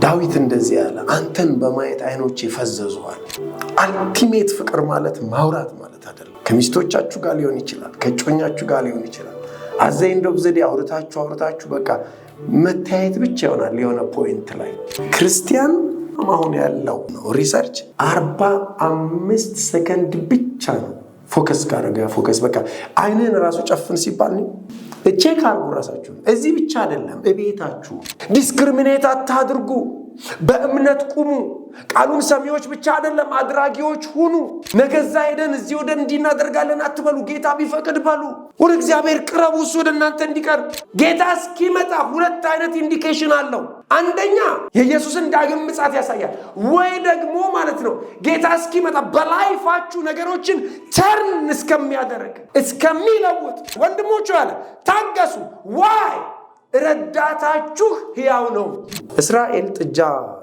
ዳዊት እንደዚህ ያለ አንተን በማየት አይኖቼ ፈዘዙዋል። አልቲሜት ፍቅር ማለት ማውራት ማለት አይደለም። ከሚስቶቻችሁ ጋር ሊሆን ይችላል፣ ከጮኛችሁ ጋር ሊሆን ይችላል። አዘይ እንደው ዘዴ አውርታችሁ በቃ መታየት ብቻ ይሆናል። የሆነ ፖይንት ላይ ክርስቲያን አሁን ያለው ነው ሪሰርች 45 ሰከንድ ብቻ ነው ፎከስ ፎከስ በቃ አይንን ራሱ ጨፍን ሲባል ነው ቼክ አድርጉ ራሳችሁ። እዚህ ብቻ አይደለም እቤታችሁ ዲስክሪሚኔት አታድርጉ። በእምነት ቁሙ። ቃሉን ሰሚዎች ብቻ አይደለም አድራጊዎች ሁኑ። ነገዛ ሄደን እዚህ ወደ እንዲናደርጋለን አትበሉ። ጌታ ቢፈቅድ በሉ። ወደ እግዚአብሔር ቅረቡ፣ እሱ ወደ እናንተ እንዲቀርብ። ጌታ እስኪመጣ ሁለት አይነት ኢንዲኬሽን አለው። አንደኛ የኢየሱስን ዳግም ምጽአት ያሳያል፣ ወይ ደግሞ ማለት ነው ጌታ እስኪመጣ በላይፋችሁ ነገሮችን ተርን እስከሚለውጥ ወንድሞቹ ያለ ታገሱ። ዋይ ረዳታችሁ ሕያው ነው። እስራኤል ጥጃ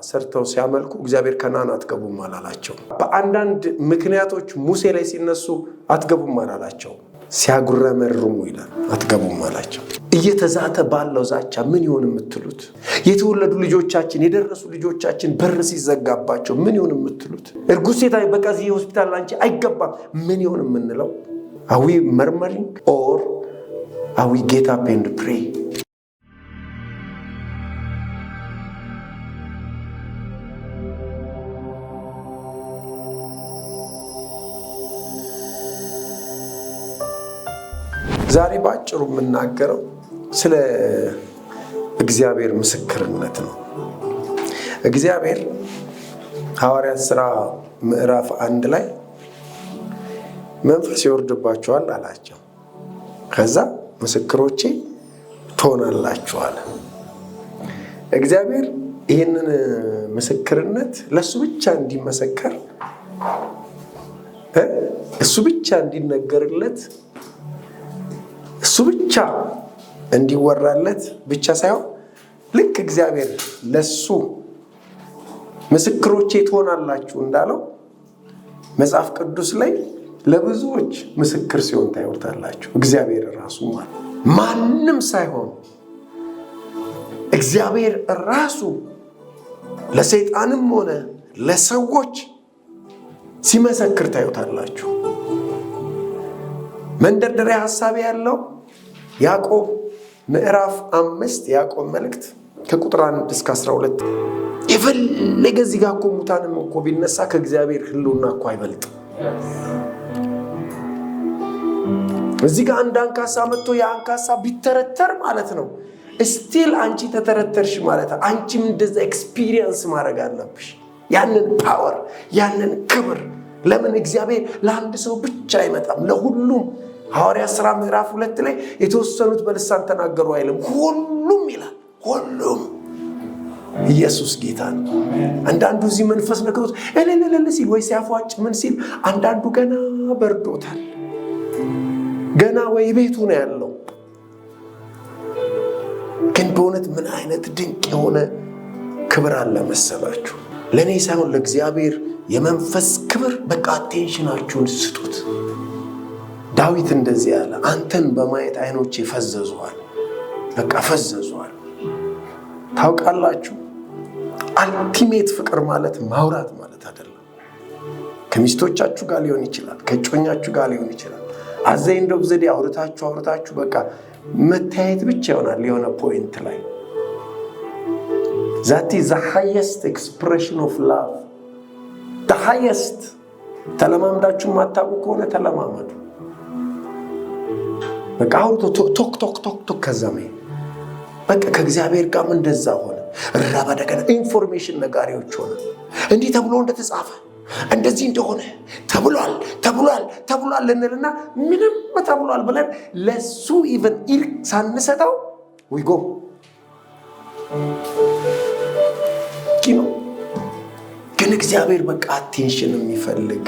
ሰርተው ሲያመልኩ እግዚአብሔር ከነዓን አትገቡም አላላቸው። በአንዳንድ ምክንያቶች ሙሴ ላይ ሲነሱ አትገቡም አላላቸው። ሲያጉረመርሙ ይላል አትገቡም አላቸው። እየተዛተ ባለው ዛቻ ምን ይሆን የምትሉት? የተወለዱ ልጆቻችን የደረሱ ልጆቻችን በር ሲዘጋባቸው ምን ይሆን የምትሉት? እርጉዝ ሴት በቃ እዚህ ሆስፒታል አንቺ አይገባም ምን ይሆን የምንለው? አዊ መርመሪንግ ኦር አዊ ጌት አፕ ኤንድ ፕሬይ? ዛሬ ባጭሩ የምናገረው ስለ እግዚአብሔር ምስክርነት ነው። እግዚአብሔር ሐዋርያት ሥራ ምዕራፍ 1 ላይ መንፈስ ይወርድባቸዋል አላቸው። ከዛ ምስክሮቼ ትሆናላችሁ አለ። እግዚአብሔር ይህንን ምስክርነት ለሱ ብቻ እንዲመሰከር እሱ ብቻ እንዲነገርለት እሱ ብቻ እንዲወራለት ብቻ ሳይሆን ልክ እግዚአብሔር ለሱ ምስክሮቼ ትሆናላችሁ እንዳለው መጽሐፍ ቅዱስ ላይ ለብዙዎች ምስክር ሲሆን ታዩታላችሁ። እግዚአብሔር ራሱ ማንም ሳይሆን እግዚአብሔር ራሱ ለሰይጣንም ሆነ ለሰዎች ሲመሰክር ታዩታላችሁ። መንደርደሪያ ሐሳብ ያለው ያዕቆብ ምዕራፍ 5 ያዕቆብ መልእክት ከቁጥር 1 እስከ 12 የፈለገ እዚህ ጋር እኮ ሙታንም እኮ ቢነሳ ከእግዚአብሔር ሕልውና እኮ አይበልጥም። እዚህ ጋር አንድ አንካሳ መጥቶ የአንካሳ ቢተረተር ማለት ነው ስቲል አንቺ ተተረተርሽ ማለት አንቺም እንደዛ ኤክስፒሪየንስ ማድረግ አለብሽ ያንን ፓወር ያንን ክብር። ለምን እግዚአብሔር ለአንድ ሰው ብቻ አይመጣም፣ ለሁሉም። ሐዋርያት ሥራ ምዕራፍ 2 ላይ የተወሰኑት በልሳን ተናገሩ አይልም፣ ሁሉም ይላል። ሁሉም ኢየሱስ ጌታ ነው። አንዳንዱ እዚህ መንፈስ ነገሮት እልልልል ሲል ወይ ሲያፏጭ ምን ሲል፣ አንዳንዱ ገና በርዶታል፣ ገና ወይ ቤቱ ነው ያለው። ግን በእውነት ምን አይነት ድንቅ የሆነ ክብር አለ መሰላችሁ! ለእኔ ሳይሆን ለእግዚአብሔር የመንፈስ ክብር በቃ አቴንሽናችሁን ስጡት። ዳዊት እንደዚህ ያለ አንተን በማየት አይኖቼ ፈዘዙዋል፣ በቃ ፈዘዙዋል። ታውቃላችሁ አልቲሜት ፍቅር ማለት ማውራት ማለት አይደለም። ከሚስቶቻችሁ ጋር ሊሆን ይችላል፣ ከጮኛችሁ ጋር ሊሆን ይችላል። አዘይ እንደው ዘዴ አውርታችሁ በቃ መታየት ብቻ ይሆናል። የሆነ ፖይንት ላይ that is the highest expression of love, the highest። ተለማምዳችሁ ማታውቁ ከሆነ ተለማመዱ። በቃ አውርቶ ቶክ ከዛሜ በቃ ከእግዚአብሔር ጋር እንደዛ ሆነ። ረባደገና ኢንፎርሜሽን ነጋሪዎች ሆነ። እንዲህ ተብሎ እንደተጻፈ እንደዚህ እንደሆነ ተብሏል እንልና ምንም ተብሏል ብለን ለሱ ኢቭን ኢር ሳንሰጠው we go ግን እግዚአብሔር በቃ አቴንሽን የሚፈልግ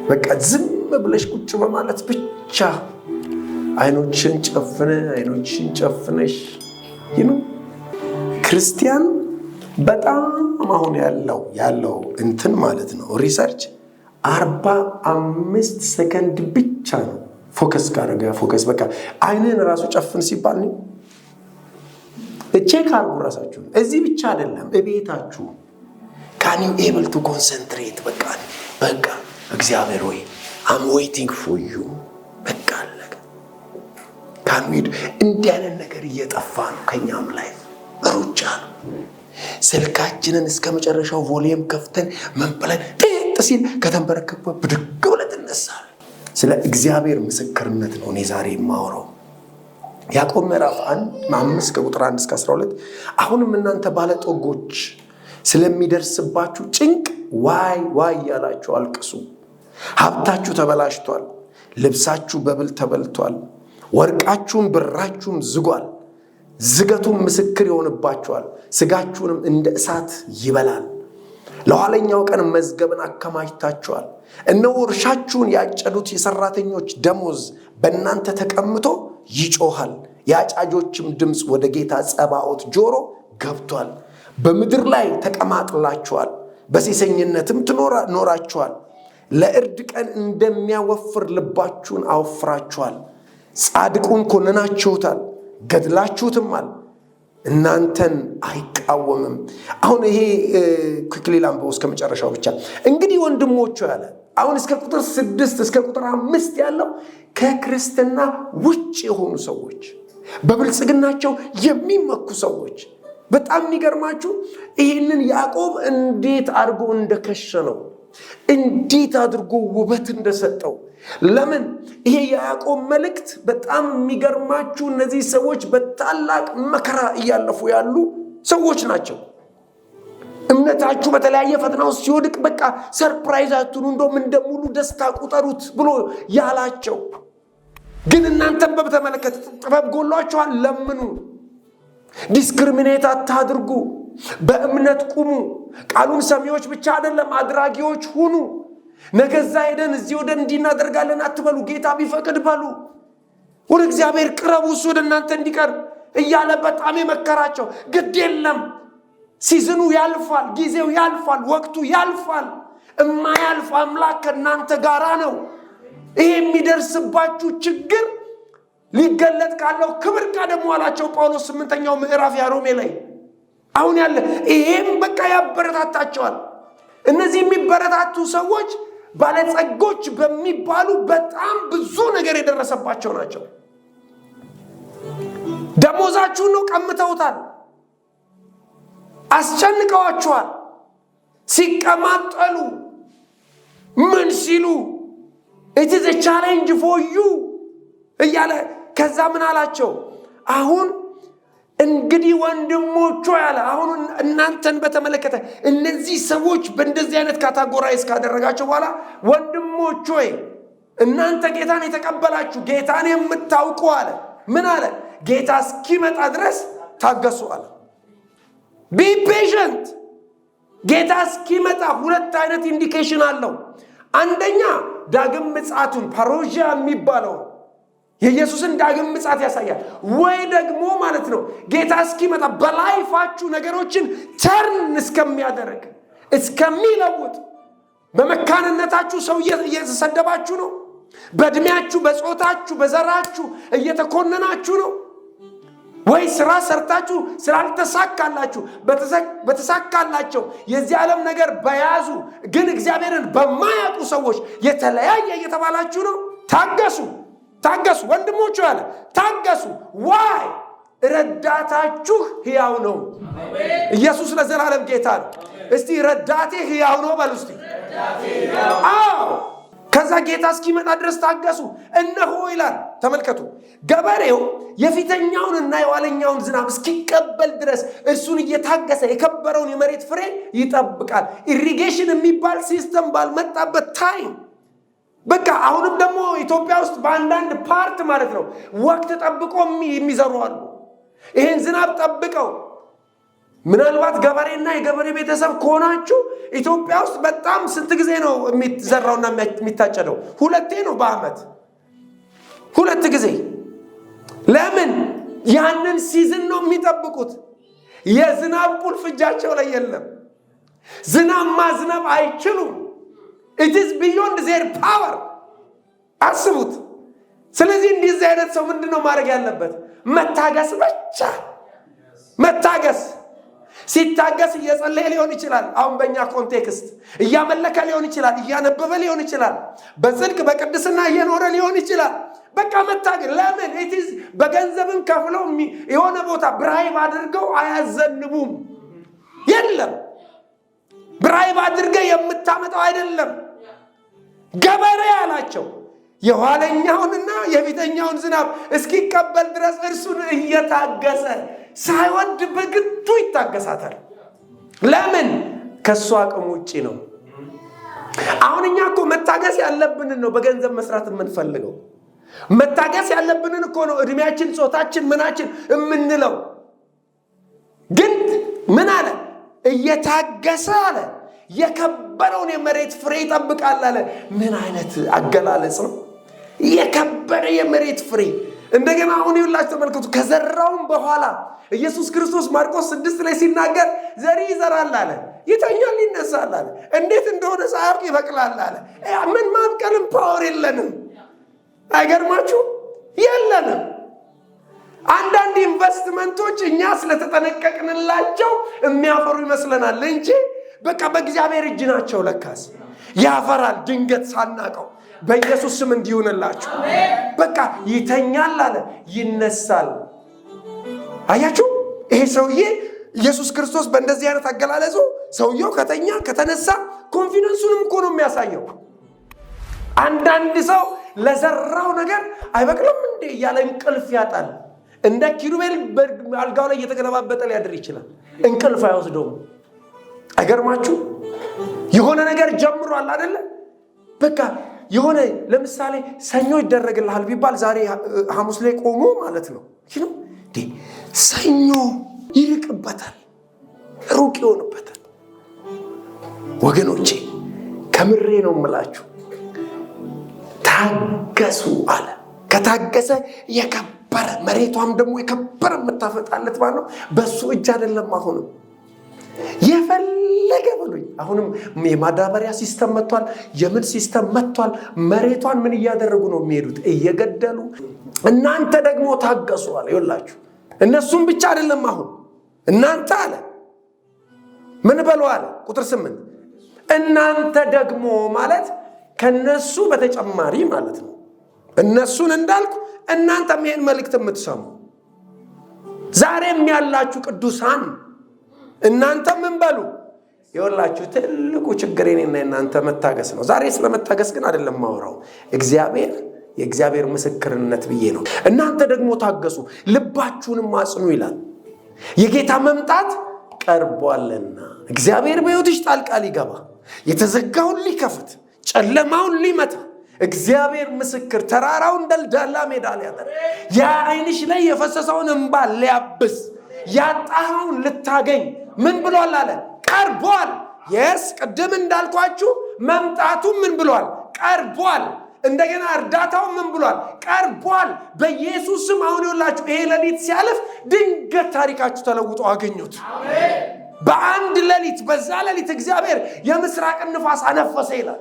በቃ ዝም ብለሽ ቁጭ በማለት ብቻ አይኖችን ጨፍነሽ ክርስቲያን በጣም አሁን ያለው እንትን ማለት ነው ሪሰርች 45 ሰከንድ ብቻ ነው ፎከስ በቃ አይንን ራሱ ጨፍን ሲባል ነው ቼክ አድርጉ ራሳችሁ። እዚህ ብቻ አይደለም እቤታችሁ can you able to concentrate በቃ እግዚአብሔር ሆይ I'm waiting for you በቃ አለቀ። can we እንዲህ አይነት ነገር እየጠፋ ነው ከኛም ላይ ሩጫ ነው። ስልካችንን እስከ መጨረሻው ቮሊዩም ከፍተን መንበለን ሲል ከተንበረከበ ብድግ ብለን እንነሳለን። ስለ እግዚአብሔር ምስክርነት ነው እኔ ዛሬ የማወራው። ያዕቆብ ምዕራፍ 5 ከቁጥር 1 እስከ 12 አሁንም እናንተ ባለጠጎች ስለሚደርስባችሁ ጭንቅ ዋይ ዋይ ያላችሁ አልቅሱ። ሀብታችሁ ተበላሽቷል፣ ልብሳችሁ በብል ተበልቷል፣ ወርቃችሁም ብራችሁም ዝጓል። ዝገቱም ምስክር ይሆንባችኋል፣ ስጋችሁንም እንደ እሳት ይበላል። ለኋለኛው ቀን መዝገብን አከማችታችኋል። እነሆ እርሻችሁን ያጨዱት የሰራተኞች ደሞዝ በእናንተ ተቀምጦ ይጮሃል። የአጫጆችም ድምፅ ወደ ጌታ ጸባኦት ጆሮ ገብቷል። በምድር ላይ ተቀማጥላችኋል፣ በሴሰኝነትም ኖራችኋል። ለእርድ ቀን እንደሚያወፍር ልባችሁን አወፍራችኋል። ጻድቁን ኮነናችሁታል፣ ገድላችሁትማል፣ እናንተን አይቃወምም። አሁን ይሄ ክፍል አንብበው እስከ መጨረሻው ብቻ። እንግዲህ ወንድሞቹ ያለ አሁን እስከ ቁጥር 6 እስከ ቁጥር 5 ያለው ከክርስትና ውጭ የሆኑ ሰዎች፣ በብልጽግናቸው የሚመኩ ሰዎች። በጣም የሚገርማችሁ ይህንን ያዕቆብ እንዴት አድርጎ እንደከሸነው፣ እንዴት አድርጎ ውበት እንደሰጠው። ለምን ይሄ የያዕቆብ መልእክት በጣም የሚገርማችሁ እነዚህ ሰዎች በታላቅ መከራ እያለፉ ያሉ ሰዎች ናቸው። እምነታችሁ በተለያየ ፈተና ውስጥ ሲወድቅ በቃ ሰርፕራይዝ አትኑ፣ እንደውም እንደሙሉ ደስታ ቁጠሩት ብሎ ያላቸው። ግን እናንተም በተመለከተ ጥበብ ጎሏችኋል፣ ለምኑ፣ ዲስክሪሚኔት አታድርጉ፣ በእምነት ቁሙ። ቃሉን ሰሚዎች ብቻ አይደለም አድራጊዎች ሁኑ። ነገዛ ሄደን እዚህ ወደ እንዲህ እናደርጋለን አትበሉ፣ ጌታ ቢፈቅድ በሉ። ወደ እግዚአብሔር ቅረቡ፣ እሱ ወደ እናንተ እንዲቀርብ እያለ በጣም የመከራቸው። ግድ የለም ሲዝኑ ያልፋል፣ ጊዜው ያልፋል፣ ወቅቱ ያልፋል። እማያልፍ አምላክ ከእናንተ ጋራ ነው። ይሄ የሚደርስባችሁ ችግር ሊገለጥ ካለው ክብር ቀደሙ አላቸው ጳውሎስ 8ኛው ምዕራፍ ያሮሜ ላይ። አሁን ያለ ይሄም በቃ ያበረታታቸዋል። እነዚህ የሚበረታቱ ሰዎች ባለጸጎች በሚባሉ በጣም ብዙ ነገር የደረሰባቸው ናቸው። ደሞዛችሁን ነው ቀምተውታል፣ አስጨንቀዋችኋል። ሲቀማጠሉ ምን ሲሉ it is a challenge for you እያለ ከዛ ምን አላቸው? አሁን እንግዲህ ወንድሞቹ ያለ አሁን እናንተን በተመለከተ እነዚህ ሰዎች በእንደዚህ አይነት ካታጎራይዝ ካደረጋቸው በኋላ ወንድሞቹ ሆይ እናንተ ጌታን የተቀበላችሁ ጌታን የምታውቁ አለ። ምን አለ? ጌታ እስኪመጣ ድረስ ታገሱ አለ። be patient። ጌታ እስኪመጣ ሁለት አይነት ኢንዲኬሽን አለው። አንደኛ ዳግም ምጽአቱን ፓሮጂያ የሚባለው የኢየሱስን ዳግም ምጽአት ያሳያል። ወይ ደግሞ ማለት ነው ጌታ እስኪመጣ በላይፋችሁ ነገሮችን ተርን እስከሚያደርግ እስከሚለውጥ። በመካንነታችሁ ሰው እየተሰደባችሁ ነው። በእድሜያችሁ፣ በጾታችሁ፣ በዘራችሁ እየተኮነናችሁ ነው። ወይ ስራ ሰርታችሁ ስላልተሳካላችሁ በተሳካላቸው የዚህ ዓለም ነገር በያዙ ግን እግዚአብሔርን በማያውቁ ሰዎች የተለያየ እየተባላችሁ ነው። ታገሱ፣ ታገሱ ወንድሞቹ ያለ ታገሱ። ዋይ ረዳታችሁ ሕያው ነው። ኢየሱስ ለዘላለም ጌታ ነው። እስቲ ረዳቴ ሕያው ነው በሉ እስቲ። አዎ ከዛ ጌታ እስኪመጣ ድረስ ታገሱ። እነሆ ይላል ተመልከቱ፣ ገበሬው የፊተኛውንና የኋለኛውን ዝናብ እስኪቀበል ድረስ እርሱን እየታገሰ የከበረውን የመሬት ፍሬ ይጠብቃል። ኢሪጌሽን የሚባል ሲስተም ባልመጣበት ታይም በቃ አሁንም ደግሞ ኢትዮጵያ ውስጥ በአንዳንድ ፓርት ማለት ነው ወቅት ጠብቆ የሚዘሩ አሉ። ይሄን ዝናብ ጠብቀው ምናልባት ገበሬና የገበሬ ቤተሰብ ከሆናችሁ ኢትዮጵያ ውስጥ በጣም ስንት ጊዜ ነው የሚዘራውና የሚታጨደው? ሁለቴ ነው በአመት፣ ሁለት ጊዜ። ለምን? ያንን ሲዝን ነው የሚጠብቁት። የዝናብ ቁልፍ እጃቸው ላይ የለም። ዝናብ ማዝነብ አይችሉም። it is beyond their power። አስቡት። ስለዚህ እንደዚህ አይነት ሰው ምንድነው ማድረግ ያለበት? መታገስ ብቻ። መታገስ ሲታገስ እየጸለየ ሊሆን ይችላል። አሁን በእኛ ኮንቴክስት እያመለከ ሊሆን ይችላል፣ እያነበበ ሊሆን ይችላል፣ በጽድቅ በቅድስና እየኖረ ሊሆን ይችላል። በቃ መታገስ ለምን ኢትዝ በገንዘብም ከፍለው የሆነ ቦታ ብራይብ አድርገው አያዘንቡም። የለም ብራይብ አድርገህ የምታመጣው አይደለም። ገበሬ አላቸው የኋለኛውንና የፊተኛውን ዝናብ እስኪቀበል ድረስ እርሱን እየታገሰ ሳይወድ በግዱ ይታገሳታል። ለምን? ከሱ አቅም ውጪ ነው። አሁን እኛ እኮ መታገስ ያለብንን ነው በገንዘብ መስራት የምንፈልገው። መታገስ ያለብንን እኮ ነው እድሜያችን፣ ጾታችን፣ ምናችን የምንለው። ግን ምን አለ? እየታገሰ አለ የከበረውን የመሬት ፍሬ ይጠብቃል አለ። ምን አይነት አገላለጽ ነው! የከበረ የመሬት ፍሬ። እንደገና አሁን ይውላችሁ ተመልከቱ። ከዘራውም በኋላ ኢየሱስ ክርስቶስ ማርቆስ 6 ላይ ሲናገር ዘሪ ይዘራል አለ፣ ይተኛል ይነሳል አለ፣ እንዴት እንደሆነ ሳያውቅ ይበቅላል አለ። ምን ማብቀልም ፓወር የለንም። አይገርማችሁ? የለንም። አንዳንድ ኢንቨስትመንቶች እኛ ስለተጠነቀቅንላቸው የሚያፈሩ ይመስለናል እንጂ በቃ በእግዚአብሔር እጅ ናቸው። ለካስ ያፈራል ድንገት ሳናቀው። በኢየሱስ ስም እንዲሆንላችሁ። በቃ ይተኛል አለ፣ ይነሳል። አያችሁ? ይሄ ሰውዬ ኢየሱስ ክርስቶስ በእንደዚህ አይነት አገላለጹ ሰውየው ከተኛ ከተነሳ ኮንፊደንሱንም እኮ ነው የሚያሳየው። አንዳንድ ሰው ለዘራው ነገር አይበቅልም እንዴ እያለ እንቅልፍ ያጣል። እንደ ኪሩቤል አልጋው ላይ እየተገለባበጠ ሊያድር ይችላል። እንቅልፍ አይወስደውም። አይገርማችሁ? የሆነ ነገር ጀምሯል አይደለ? በቃ የሆነ ለምሳሌ ሰኞ ይደረግልሃል ቢባል ዛሬ ሐሙስ ላይ ቆሞ ማለት ነው። ይሄ ነው እንዴ? ሰኞ ይርቅበታል፣ ሩቅ ይሆንበታል። ወገኖቼ ከምሬ ነው የምላችሁ፣ ታገሱ አለ። ከታገሰ የከበረ መሬቷም ደግሞ የከበረ የምታፈጣለት ማለት ነው። በሱ እጅ አይደለም። አሁንም የፈለገ ብሉኝ፣ አሁንም የማዳበሪያ ሲስተም መጥቷል፣ የምን ሲስተም መጥቷል። መሬቷን ምን እያደረጉ ነው የሚሄዱት? እየገደሉ። እናንተ ደግሞ ታገሱ አለ። ይኸውላችሁ እነሱም ብቻ አይደለም። አሁን እናንተ አለ ምን በሉ አለ። ቁጥር 8 እናንተ ደግሞ ማለት ከነሱ በተጨማሪ ማለት ነው። እነሱን እንዳልኩ እናንተም ይሄን መልእክት የምትሰሙ ዛሬም ያላችሁ ቅዱሳን እናንተ ምን በሉ። ይኸውላችሁ ትልቁ ችግር የኔና የናንተ መታገስ ነው። ዛሬ ስለመታገስ ግን አይደለም ማወራው፣ የእግዚአብሔር ምስክርነት ብዬ ነው። እናንተ ደግሞ ታገሱ ልባችሁንም አጽኑ ይላል። የጌታ መምጣት ቀርቧልና እግዚአብሔር በሕይወትሽ ጣልቃ ሊገባ የተዘጋውን ሊከፍት ጨለማውን ሊመታ እግዚአብሔር ምስክር ተራራውን ደልዳላ ሜዳ ሊያደርግ የዓይንሽ ላይ የፈሰሰውን እንባ ሊያብስ ያጣኸውን ልታገኝ ምን ብሏል አለ? ቀርቧል። የስ ቅድም እንዳልኳችሁ መምጣቱ ምን ብሏል? ቀርቧል። እንደገና እርዳታው ምን ብሏል? ቀርቧል። በኢየሱስ ስም አሁን ይኸውላችሁ ይሄ ሌሊት ሲያልፍ ድንገት ታሪካችሁ ተለውጦ አገኙት። በአንድ ሌሊት፣ በዛ ሌሊት እግዚአብሔር የምስራቅን ንፋስ አነፈሰ ይላል።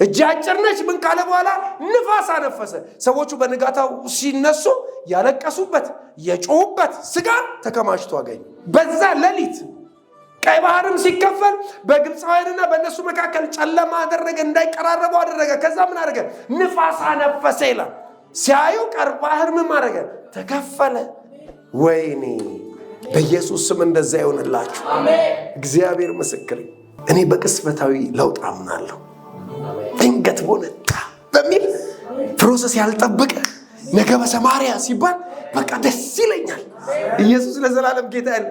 እጅ አጭር ነች ምን ካለ በኋላ ንፋስ አነፈሰ። ሰዎቹ በንጋታው ሲነሱ ያለቀሱበት የጮሁበት ስጋ ተከማችቶ አገኙ። በዛ ሌሊት ቀይ ባህርም ሲከፈል በግብፃውያንና በእነሱ መካከል ጨለማ አደረገ፣ እንዳይቀራረቡ አደረገ። ከዛ ምን አደረገ? ንፋስ አነፈሰ ይላል። ሲያዩ ቀይ ባህር ምን አደረገ? ተከፈለ። ወይኔ በኢየሱስ ስም እንደዛ ይሆንላችሁ። እግዚአብሔር ምስክር። እኔ በቅስበታዊ ለውጥ አምናለሁ። ድንገት ሆነታ በሚል ፕሮሰስ ያልጠበቀ ነገ በሰማርያ ሲባል በቃ ደስ ይለኛል። ኢየሱስ ለዘላለም ጌታ ያለ።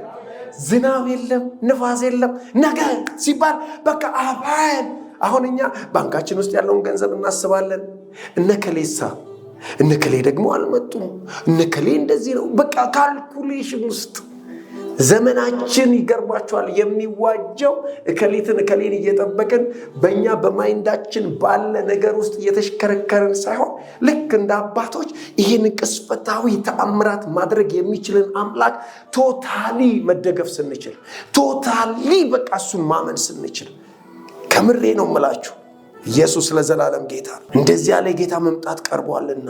ዝናብ የለም፣ ንፋስ የለም። ነገ ሲባል በቃ አባን። አሁን እኛ ባንካችን ውስጥ ያለውን ገንዘብ እናስባለን። እነከሌሳ እነከሌ ደግሞ አልመጡም፣ እነከሌ እንደዚህ ነው። በቃ ካልኩሌሽን ውስጥ ዘመናችን ይገርባቸዋል። የሚዋጀው እከሌን እየጠበቅን በእኛ በማይንዳችን ባለ ነገር ውስጥ እየተሽከረከርን ሳይሆን ልክ እንደ አባቶች ይህን ቅስፈታዊ ተአምራት ማድረግ የሚችልን አምላክ ቶታሊ መደገፍ ስንችል፣ ቶታሊ በቃ እሱን ማመን ስንችል፣ ከምሬ ነው የምላችሁ። ኢየሱስ ለዘላለም ጌታ። እንደዚህ ያለ ጌታ መምጣት ቀርቧልና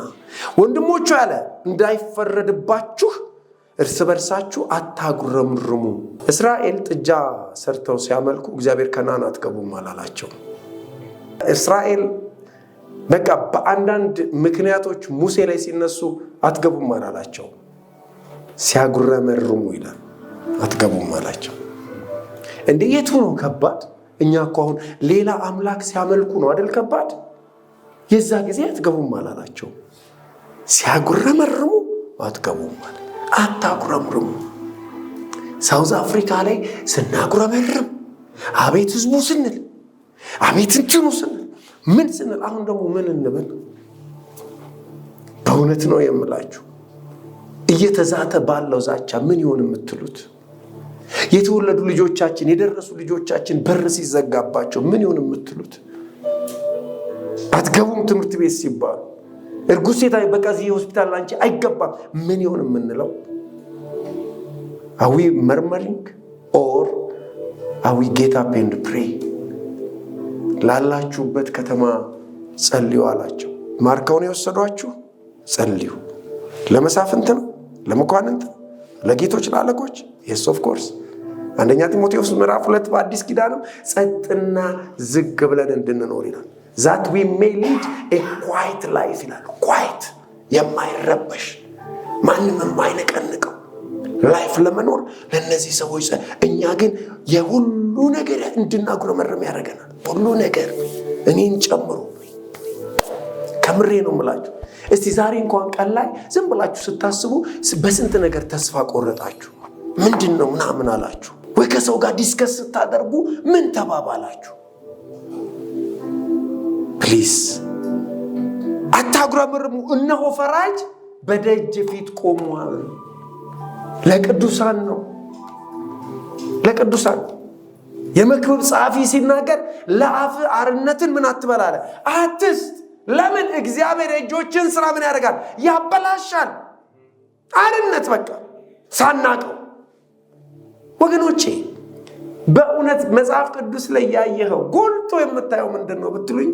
ወንድሞቹ ያለ እንዳይፈረድባችሁ እርስ በርሳችሁ አታጉረምርሙ። እስራኤል ጥጃ ሰርተው ሲያመልኩ እግዚአብሔር ከነዓን አትገቡም አላላቸው። እስራኤል በቃ በአንዳንድ ምክንያቶች ሙሴ ላይ ሲነሱ አትገቡም አላላቸው። ሲያጉረመርሙ ይላል አትገቡም አላቸው። እንዴ የቱ ነው ከባድ? እኛ እኮ አሁን ሌላ አምላክ ሲያመልኩ ነው አይደል ከባድ? የዛ ጊዜ አትገቡም አላላቸው። ሲያጉረመርሙ አትገቡም ማለት አታጉረምርሙ። ሳውዝ አፍሪካ ላይ ስናጉረመርም አቤት ህዝቡ ስንል አቤት እንትኑ ስንል ምን ስንል አሁን ደግሞ ምን እንበል? በእውነት ነው የምላችሁ እየተዛተ ባለው ዛቻ ምን ይሆን የምትሉት? የተወለዱ ልጆቻችን የደረሱ ልጆቻችን በር ሲዘጋባቸው ምን ይሆን የምትሉት? አትገቡም ትምህርት ቤት ሲባሉ እርጉዝ ሴት በቃ እዚህ ሆስፒታል አንቺ አይገባም ምን ይሆን የምንለው? አዊ መርመሪንግ ኦር አዊ ጌት አፕ ኤንድ ፕሬ? ላላችሁበት ከተማ ጸልዩ አላቸው። ማርከውን የወሰዷችሁ ጸልዩ። ለመሳፍንት ነው? ለመኳንንት? ለጌቶች ለአለቆች? የስ ኦፍ ኮርስ። አንደኛ ጢሞቴዎስ ምዕራፍ 2 በአዲስ ኪዳንም ጸጥና ዝግ ብለን እንድንኖር ይላል። that we may lead a quiet life ይላል። quiet የማይረበሽ ማንም የማይነቀንቀው ላይፍ ለመኖር ለነዚህ ሰዎች እኛ ግን የሁሉ ነገር እንድናጉረመርም ያደርገናል። ሁሉ ነገር እኔን ጨምሮ ከምሬ ነው የምላችሁ። እስቲ ዛሬ እንኳን ቀን ላይ ዝም ብላችሁ ስታስቡ በስንት ነገር ተስፋ ቆረጣችሁ? ምንድን ነው ምናምን አላችሁ ወይ? ከሰው ጋር ዲስከስ ስታደርጉ ምን ተባባላችሁ? ፕሊዝ አታጉረምርሙ። እነሆ ፈራጅ በደጅ ፊት ቆሟል። ለቅዱሳን ነው፣ ለቅዱሳን። የመክብብ ጸሐፊ ሲናገር ለአፍ አርነትን ምን አትበላለ አትስጥ። ለምን? እግዚአብሔር የእጆችን ስራ ምን ያደርጋል? ያበላሻል። አርነት በቃ ሳናቀው። ወገኖቼ በእውነት መጽሐፍ ቅዱስ ላይ ያየኸው ጎልቶ የምታየው ምንድን ነው ብትሉኝ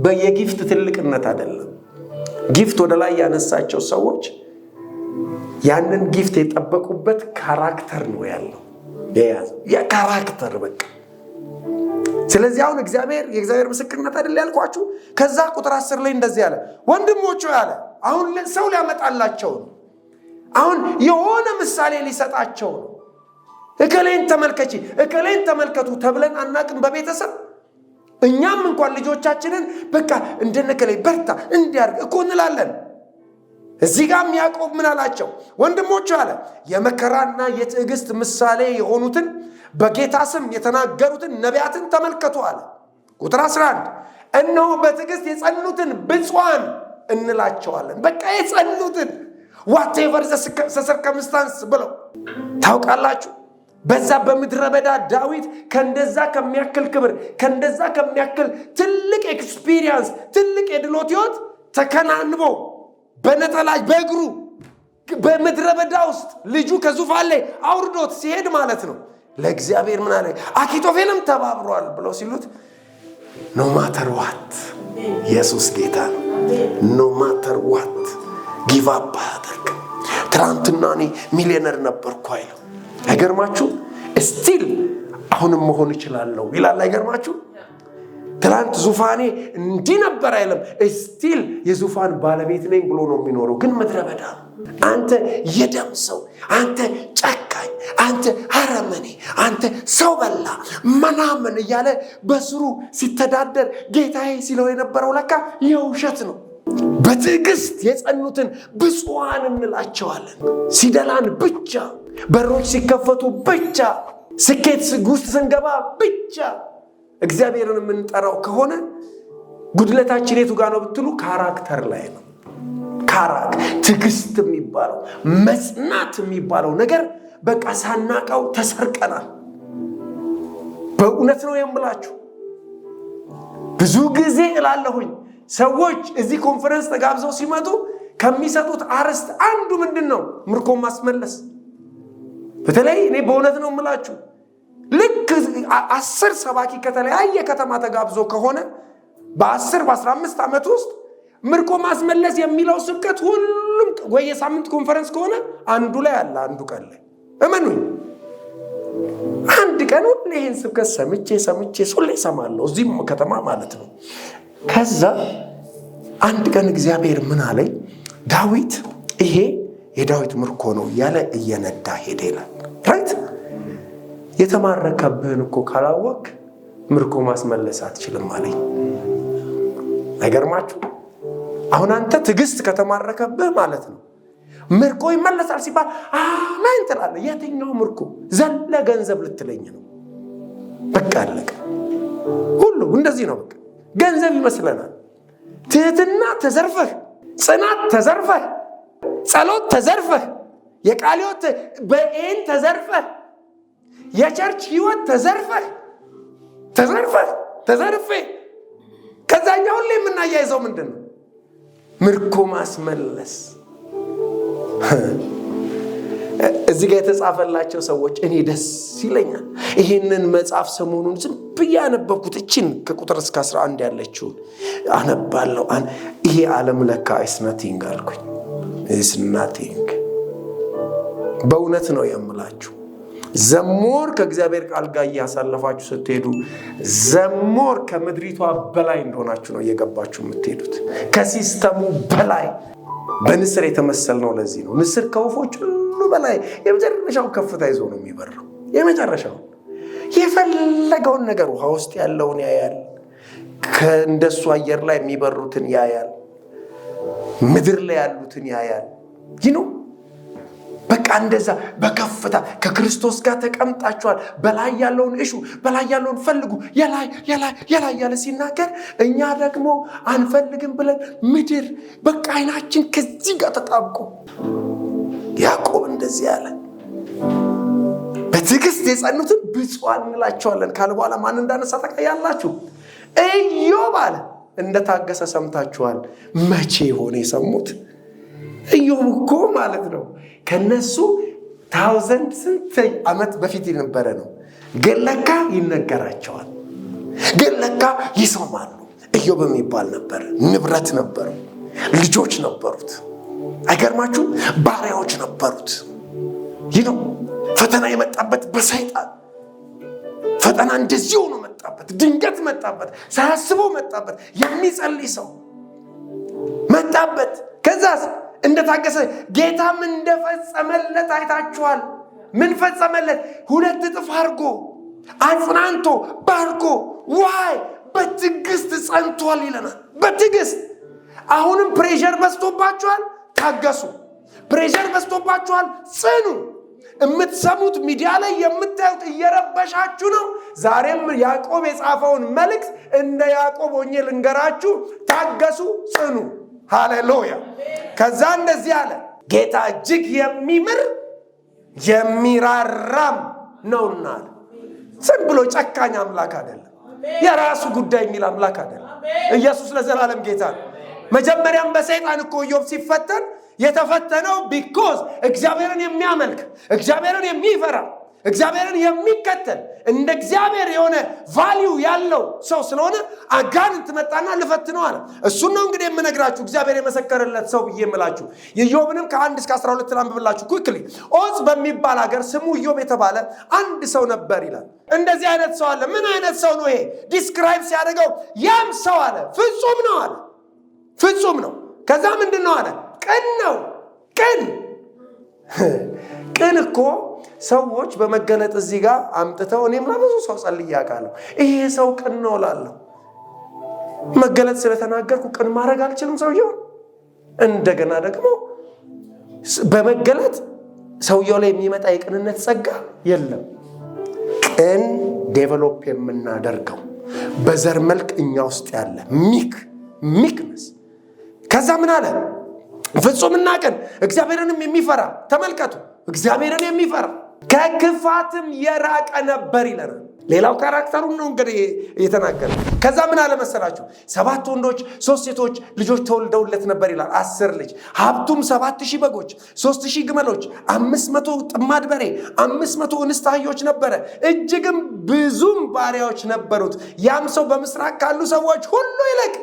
በየጊፍት ትልቅነት አይደለም። ጊፍት ወደ ላይ ያነሳቸው ሰዎች ያንን ጊፍት የጠበቁበት ካራክተር ነው ያለው የያዘው የካራክተር በቃ። ስለዚህ አሁን የእግዚአብሔር ምስክርነት አይደል ያልኳችሁ። ከዛ ቁጥር 10 ላይ እንደዚህ ያለ ወንድሞቹ ያለ አሁን ሰው ሊያመጣላቸው ነው። አሁን የሆነ ምሳሌ ሊሰጣቸው ነው። እከሌን ተመልከቺ እከሌን ተመልከቱ ተብለን አናቅም በቤተሰብ። እኛም እንኳን ልጆቻችንን በቃ እንደነከሌ በርታ እንዲያርግ እኮ እንላለን። እዚህ ጋር ያዕቆብ ምን አላቸው? ወንድሞቹ አለ የመከራና የትዕግስት ምሳሌ የሆኑትን በጌታ ስም የተናገሩትን ነቢያትን ተመልከቱ አለ። ቁጥር 11 እነሆ በትዕግስት የጸኑትን ብፁዓን እንላቸዋለን። በቃ የጸኑትን whatever the circumstance ብለው ታውቃላችሁ። በዛ በምድረ በዳ ዳዊት ከእንደዛ ከሚያክል ክብር ከእንደዛ ከሚያክል ትልቅ ኤክስፒሪየንስ ትልቅ የድሎት ሕይወት ተከናንቦ በነጠላጅ በእግሩ በምድረ በዳ ውስጥ ልጁ ከዙፋን ላይ አውርዶት ሲሄድ ማለት ነው ለእግዚአብሔር ምን አለ? አኪጦፌልም ተባብሯል ብለው ሲሉት ኖ ማተር ዋት ኢየሱስ ጌታ ነው። ኖ ማተር ዋት ጊቭ አፕ አድርግ። ትናንትና እኔ ሚሊዮነር ነበርኩ አይልም። አይገርማችሁ? ስቲል አሁንም መሆን እችላለሁ ይላል። አይገርማችሁ? ትናንት ዙፋኔ እንዲህ ነበር አይልም። ስቲል የዙፋን ባለቤት ነኝ ብሎ ነው የሚኖረው። ግን ምድረ በዳ አንተ የደም ሰው፣ አንተ ጨካኝ፣ አንተ አረመኔ፣ አንተ ሰው በላ ምናምን እያለ በስሩ ሲተዳደር ጌታዬ ሲለው የነበረው ለካ የውሸት ነው። በትዕግስት የጸኑትን ብፁዓን እንላቸዋለን። ሲደላን ብቻ፣ በሮች ሲከፈቱ ብቻ፣ ስኬት ውስጥ ስንገባ ብቻ እግዚአብሔርን የምንጠራው ከሆነ ጉድለታችን የቱ ጋር ነው ብትሉ ካራክተር ላይ ነው። ትዕግስት የሚባለው መጽናት የሚባለው ነገር በቃ ሳናቀው ተሰርቀናል። በእውነት ነው የምላችሁ። ብዙ ጊዜ እላለሁኝ ሰዎች እዚህ ኮንፈረንስ ተጋብዘው ሲመጡ ከሚሰጡት አርዕስት አንዱ ምንድን ነው? ምርኮ ማስመለስ። በተለይ እኔ በእውነት ነው የምላችሁ ልክ 10 ሰባኪ ከተለያየ ከተማ ተጋብዞ ከሆነ በ10 በ15 ዓመት ውስጥ ምርኮ ማስመለስ የሚለው ስብከት ሁሉም ወይ የሳምንት ኮንፈረንስ ከሆነ አንዱ ላይ አለ፣ አንዱ ቀን ላይ እመኑኝ። አንድ ቀን ሁሉ ይሄን ስብከት ሰምቼ ሁሌ እሰማለሁ፣ እዚህም ከተማ ማለት ነው። ከዛ አንድ ቀን እግዚአብሔር ምን አለኝ? ዳዊት ይሄ የዳዊት ምርኮ ነው እያለ እየነዳ ሄደ ይላል። ራይት የተማረከብህን እኮ ካላወቅ ምርኮ ማስመለስ አትችልም አለኝ። አይገርማችሁ? አሁን አንተ ትዕግስት ከተማረከብህ ማለት ነው ምርኮ ይመለሳል ሲባል አሜን ትላለህ። የትኛው ምርኮ? ዘለ ገንዘብ ልትለኝ ነው? በቃ አለቀ። ሁሉ እንደዚህ ነው። በቃ ገንዘብ ይመስለናል። ትህትና ተዘርፈህ፣ ጽናት ተዘርፈህ፣ ጸሎት ተዘርፈህ፣ የቃልዮት በኤን ተዘርፈህ፣ የቸርች ህይወት ተዘርፈህ ከዛኛው ሁሉ የምናያይዘው ምንድን ነው? ምርኮ ማስመለስ። እዚህ ጋር የተጻፈላቸው ሰዎች እኔ ደስ ይለኛል። ይህንን መጽሐፍ ሰሞኑን ዝም ብዬ አነበብኩት። እችን ከቁጥር እስከ 11 ያለችውን አነባለሁ። ይሄ ዓለም ለካ ኢስናቲንግ አልኩኝ። ኢስናቲንግ በእውነት ነው የምላችሁ። ዘሞር ከእግዚአብሔር ቃል ጋር እያሳለፋችሁ ስትሄዱ ዘሞር ከምድሪቷ በላይ እንደሆናችሁ ነው እየገባችሁ የምትሄዱት። ከሲስተሙ በላይ በንስር የተመሰል ነው። ለዚህ ነው ንስር ከወፎች ሁሉ በላይ የመጨረሻው ከፍታ ይዞ ነው የሚበረው። የመጨረሻው የፈለገውን ነገር ውሃ ውስጥ ያለውን ያያል። ከእንደሱ አየር ላይ የሚበሩትን ያያል። ምድር ላይ ያሉትን ያያል። ይህ ነው በቃ እንደዛ በከፍታ ከክርስቶስ ጋር ተቀምጣችኋል። በላይ ያለውን እሹ፣ በላይ ያለውን ፈልጉ፣ የላይ ያለ ሲናገር እኛ ደግሞ አንፈልግም ብለን ምድር በቃ አይናችን ከዚህ ጋር ተጣብቆ ያዕቆብ እንደዚህ ያለ በትዕግስት የጸኑትን ብፁዓን እንላቸዋለን ካለ በኋላ ማን እንዳነሳ ታውቃላችሁ? ኢዮብ አለ እንደታገሰ ሰምታችኋል። መቼ ሆነ የሰሙት? ኢዮብ እኮ ማለት ነው ከነሱ 1000 ስንት ዓመት በፊት የነበረ ነው። ግን ለካ ይነገራቸዋል፣ ግን ለካ ይሰማሉ። ኢዮብ የሚባል ነበር፣ ንብረት ነበረው፣ ልጆች ነበሩት። አይገርማችሁ? ባሪያዎች ነበሩት። ይህ ነው ፈተና የመጣበት በሰይጣን ፈተና እንደዚህ ሆኖ መጣበት። ድንገት መጣበት፣ ሳያስበው መጣበት። የሚጸልይ ሰው መጣበት። ከዛስ እንደታገሰ ጌታም እንደፈጸመለት አይታችኋል። ምን ፈጸመለት? 2 እጥፍ አድርጎ አጽናንቶ ባርኮ ዋይ በትዕግስት ጸንቷል ይለናል። በትዕግስት አሁንም ፕሬሸር በዝቶባችኋል፣ ታገሱ። ፕሬሸር በዝቶባችኋል፣ ጽኑ። የምትሰሙት ሚዲያ ላይ የምታዩት እየረበሻችሁ ነው። ዛሬም ያዕቆብ የጻፈውን መልእክት እንደ ያዕቆብ ሆኜ ልንገራችሁ፣ ታገሱ፣ ጽኑ። ሃሌሉያ። ከዛ እንደዚህ አለ፣ ጌታ እጅግ የሚምር የሚራራም ነውና። ዝም ብሎ ጨካኝ አምላክ አይደለም። የራሱ ጉዳይ የሚል አምላክ አይደለም። ኢየሱስ ለዘላለም ጌታ ነው። መጀመሪያም በሰይጣን እኮ ኢዮብ ሲፈተን የተፈተነው ቢኮዝ እግዚአብሔርን የሚያመልክ እግዚአብሔርን የሚፈራ እግዚአብሔርን የሚከተል እንደ እግዚአብሔር የሆነ ቫልዩ ያለው ሰው ስለሆነ አጋንንት መጣና ልፈትነው አለ። እሱን ነው እንግዲህ የምነግራችሁ እግዚአብሔር የመሰከረለት ሰው ብዬ የምላችሁ። ኢዮብንም ከ1 እስከ 12 ላንብብላችሁ ኩክሊ። ዖፅ በሚባል ሀገር ስሙ ኢዮብ የተባለ አንድ ሰው ነበር ይላል። እንደዚህ አይነት ሰው አለ። ምን አይነት ሰው ነው ይሄ? ዲስክራይብ ሲያደርገው ያም ሰው አለ ፍጹም ነው አለ። ፍጹም ነው። ከዛ ምንድን ነው አለ? ቅን ነው። ቅን እኮ ሰዎች በመገለጥ እዚህ ጋር አምጥተው እኔም ለብዙ ሰው ጸልዬ አውቃለሁ። ይሄ ሰው ቅን ነው እላለሁ። መገለጥ ስለተናገርኩ ቅን ማድረግ አልችልም ሰውየው። እንደገና ደግሞ በመገለጥ ሰውየው ላይ የሚመጣ የቅንነት ጸጋ የለም። ቅን ዴቨሎፕ የምናደርገው በዘር መልክ እኛ ውስጥ ያለ ሚክነስ። ከዛ ምን አለ? ፍጹምና ቅን እግዚአብሔርንም የሚፈራ ተመልከቱ፣ እግዚአብሔርን የሚፈራ ከክፋትም የራቀ ነበር ይለናል። ሌላው ካራክተሩን ነው እንግዲህ እየተናገረ። ከዛ ምን አለ መሰላችሁ? 7 ወንዶች 3 ሴቶች ልጆች ተወልደውለት ነበር ይላል። 10 ልጅ። ሀብቱም 7000 በጎች፣ 3000 ግመሎች፣ 500 ጥማድ በሬ፣ 500 እንስት አህዮች ነበረ። እጅግም ብዙም ባሪያዎች ነበሩት። ያም ሰው በምስራቅ ካሉ ሰዎች ሁሉ ይልቅ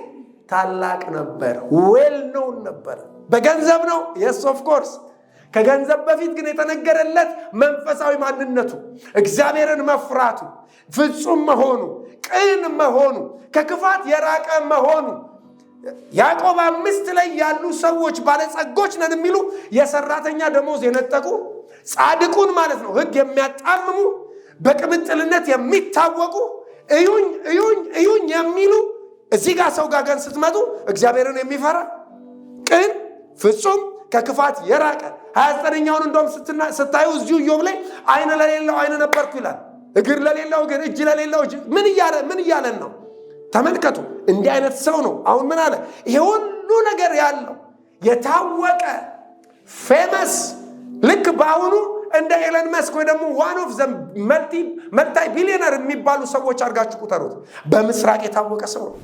ታላቅ ነበር። ዌል ኖውን ነበር። በገንዘብ ነው? የስ ኦፍ ኮርስ። ከገንዘብ በፊት ግን የተነገረለት መንፈሳዊ ማንነቱ፣ እግዚአብሔርን መፍራቱ፣ ፍጹም መሆኑ፣ ቅን መሆኑ፣ ከክፋት የራቀ መሆኑ። ያዕቆብ 5 ላይ ያሉ ሰዎች ባለጸጎች ነን የሚሉ የሰራተኛ ደሞዝ የነጠቁ ጻድቁን ማለት ነው ሕግ የሚያጣምሙ በቅምጥልነት የሚታወቁ እዩኝ እዩኝ እዩኝ የሚሉ እዚህ ጋር ሰው ጋር ግን ስትመጡ እግዚአብሔርን የሚፈራ ቅን፣ ፍጹም፣ ከክፋት የራቀ 29ኛውን እንደውም ስታዩ እዚሁ ኢዮብ ላይ ዓይን ለሌለው ዓይን ነበርኩ ይላል። እግር ለሌለው እግር፣ እጅ ለሌለው እጅ። ምን እያለን ነው? ተመልከቱ። እንዲህ አይነት ሰው ነው። አሁን ምን አለ? ይሄ ሁሉ ነገር ያለው የታወቀ ፌመስ፣ ልክ በአሁኑ እንደ ኤለን መስክ ወይ ደግሞ ዋን ኦፍ ዘ መልቲ ቢሊዮነር የሚባሉ ሰዎች አድርጋችሁ ቁጠሩት። በምስራቅ የታወቀ ሰው ነው።